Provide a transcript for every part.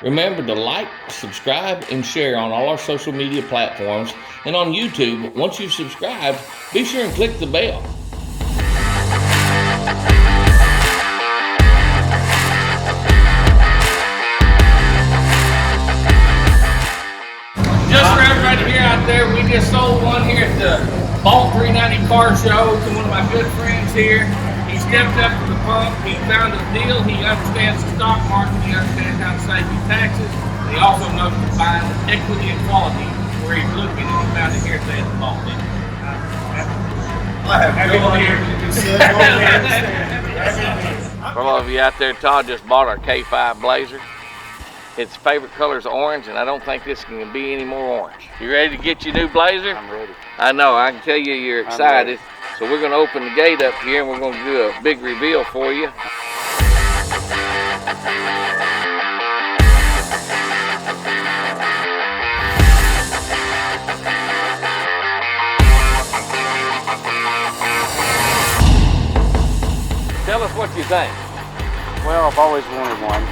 Remember to like, subscribe, and share on all our social media platforms. And on YouTube, once you've subscribed, be sure and click the bell. Just for everybody here out there, we just sold one here at the Vault 390 car show to one of my good friends here. He stepped up to the pump, he found a deal, he understands the stock market, he understands how to save you taxes, and he also knows to find equity and quality where he's looking, and he found it here today at the Vault. For all of you out there, Todd just bought our K5 Blazer. Its favorite color is orange, and I don't think this can be any more orange. You ready to get your new Blazer? I'm ready. I know, I can tell you you're excited. So we're gonna open the gate up here and we're gonna do a big reveal for you. Tell us what you think. Well, I've always wanted one.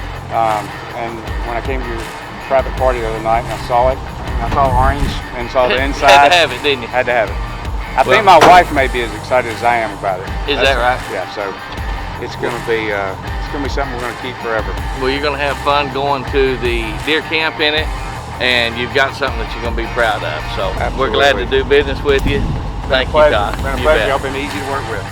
And when I came to your private party the other night and I saw it, I saw orange and saw the inside. Had to have it, didn't you? Had to have it. I think my wife may be as excited as I am about it. Is that right? Yeah, so it's gonna be something we're gonna keep forever. Well, you're gonna have fun going to the deer camp in it, and you've got something that you're gonna be proud of. So Absolutely. We're glad to do business with you. Thank you, Todd. It's been a pleasure. Y'all been easy to work with.